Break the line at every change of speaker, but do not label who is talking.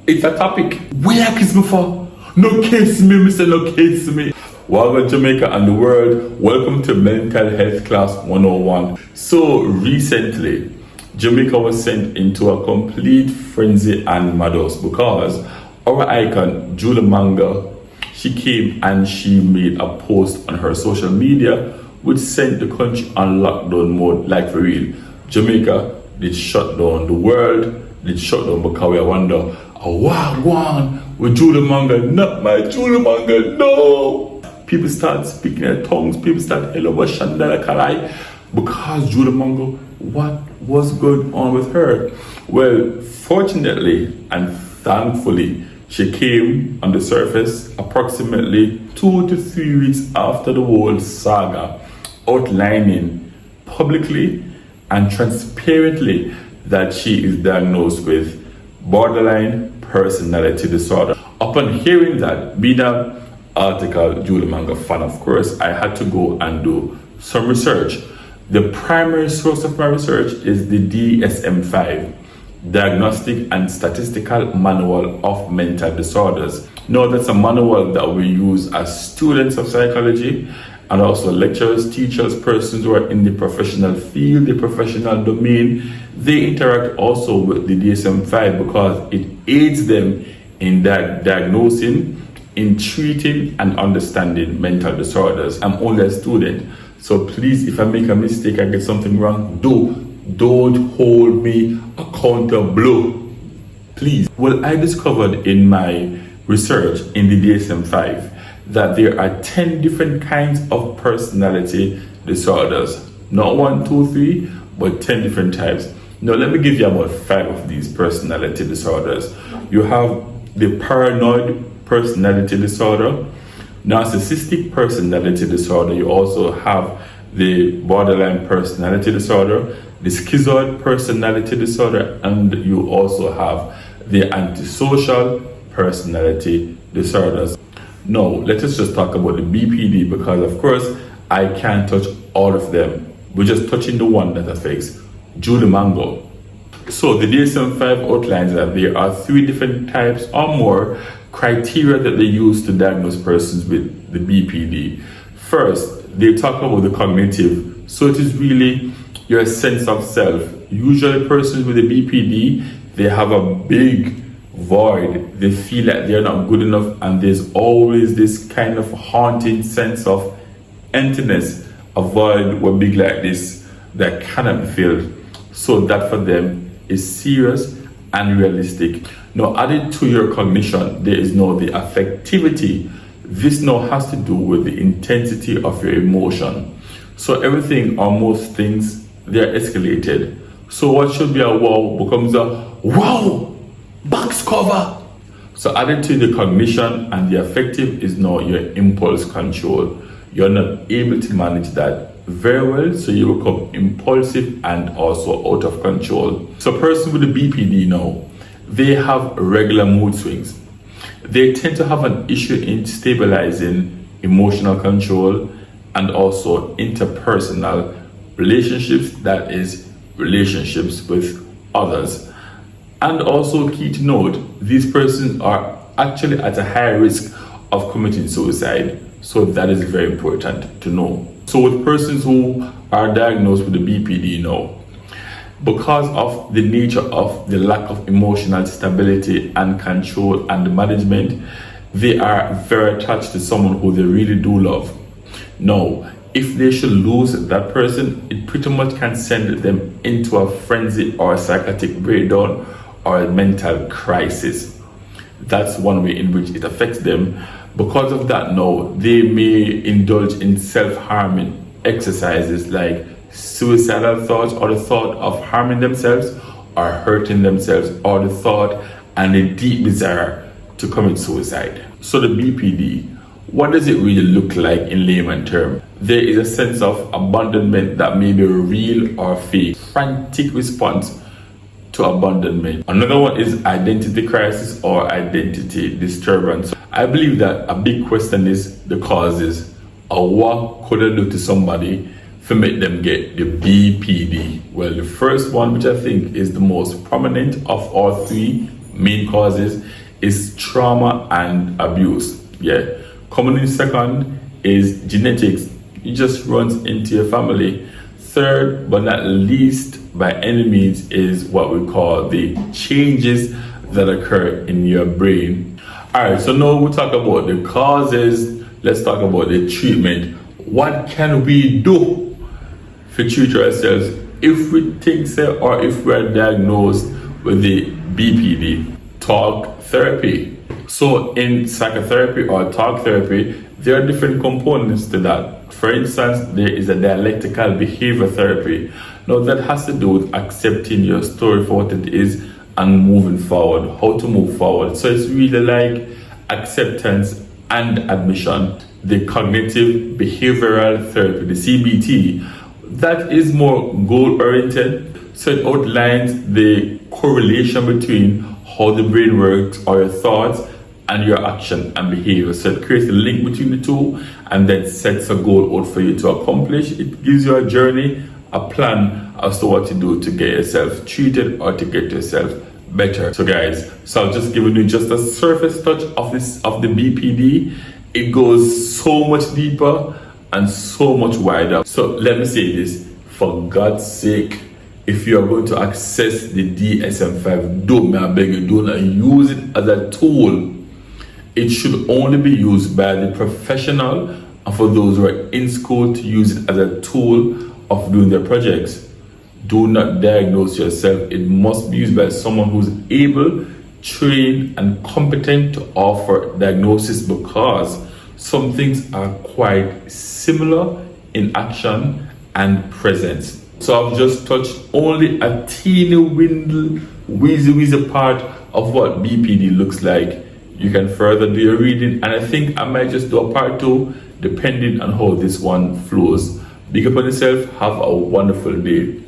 It's a topic. Where kiss me for? No kiss me, Mr. No kiss me. Welcome Jamaica and the world. Welcome to Mental Health Class 101. So recently, Jamaica was sent into a complete frenzy and madhouse because our icon, Julie Manga, she came and she made a post on her social media which sent the country on lockdown mode, like for real. Jamaica did shut down, the world did shut down because we wonder, wagwan with Julie Manga, not my Julie Manga, no! People start speaking their tongues, people start hello Shandala Kalai because Julie Manga, what was going on with her? Well, fortunately and thankfully, she came on the surface approximately 2 to 3 weeks after the whole saga, outlining publicly and transparently that she is diagnosed with borderline personality disorder. Upon hearing that, being an article Julie Manga fan, of course, I had to go and do some research. The primary source of my research is the DSM-5, Diagnostic and Statistical Manual of Mental Disorders. Now, that's a manual that we use as students of psychology and also lecturers, teachers, persons who are in the professional field, the professional domain. They interact also with the DSM-5 because it aids them in diagnosing, in treating and understanding mental disorders. I'm only a student, so please, if I make a mistake, I get something wrong, don't hold me accountable, please. Well, I discovered in my research in the DSM-5 that there are 10 different kinds of personality disorders. Not 1, 2, 3, but 10 different types. Now, let me give you about 5 of these personality disorders. You have the paranoid personality disorder, narcissistic personality disorder. You also have the borderline personality disorder, the schizoid personality disorder, and you also have the antisocial personality disorders. Now, let us just talk about the BPD because, of course, I can't touch all of them. We're just touching the one that affects Julie Mango. So the DSM-5 outlines that there are 3 different types or more criteria that they use to diagnose persons with the BPD. First, they talk about the cognitive. So it is really your sense of self. Usually persons with the BPD, they have a big void. They feel like they're not good enough, and there's always this kind of haunting sense of emptiness. A void were big like this that cannot be filled. So that for them is serious and realistic. Now, added to your cognition, there is now the affectivity. This now has to do with the intensity of your emotion. So everything or most things, they're escalated. So what should be a wow becomes a wow box cover. So added to the cognition and the affective is now your impulse control. You're not able to manage that very well, so you become impulsive and also out of control. So a person with the BPD now, they have regular mood swings. They tend to have an issue in stabilizing emotional control and also interpersonal relationships, that is, relationships with others. And also key to note, these persons are actually at a higher risk of committing suicide. So that is very important to know. So with persons who are diagnosed with the BPD now, because of the nature of the lack of emotional stability and control and management, they are very attached to someone who they really do love. Now, if they should lose that person, it pretty much can send them into a frenzy or a psychotic breakdown or a mental crisis. That's one way in which it affects them. Because of that now, they may indulge in self-harming exercises like suicidal thoughts, or the thought of harming themselves or hurting themselves, or the thought and a deep desire to commit suicide. So the BPD, what does it really look like in layman terms? There is a sense of abandonment that may be real or fake, frantic response to abandonment. Another one is identity crisis or identity disturbance. I believe that a big question is the causes, or what could I do to somebody to make them get the BPD? Well, the first one, which I think is the most prominent of all 3, main causes is trauma and abuse. Yeah. Coming in second is genetics. It just runs into your family. Third, but not least by any means, is what we call the changes that occur in your brain. All right, so now we talk about the causes. Let's talk about the treatment. What can we do to treat ourselves if we think so, or if we are diagnosed with the BPD? Talk therapy. So in psychotherapy or talk therapy, there are different components to that. For instance, there is a dialectical behavior therapy. Now that has to do with accepting your story for what it is and moving forward, how to move forward. So it's really like acceptance and admission. The cognitive behavioral therapy, the CBT, that is more goal oriented. So it outlines the correlation between how the brain works or your thoughts and your action and behavior. So it creates a link between the two and then sets a goal out for you to accomplish. It gives you a journey, a plan as to what to do to get yourself treated or to get yourself better. So guys, so I've just given you just a surface touch of the BPD. It goes so much deeper and so much wider. So let me say this, for God's sake, if you are going to access the DSM-5, don't, I beg you, do not use it as a tool. It should only be used by the professional and for those who are in school to use it as a tool of doing their projects. Do not diagnose yourself. It must be used by someone who's able, trained, and competent to offer diagnosis, because some things are quite similar in action and presence. So I've just touched only a teeny wheezy part of what BPD looks like. You can further do your reading, and I think I might just do a part 2 depending on how this one flows. Big up on yourself. Have a wonderful day.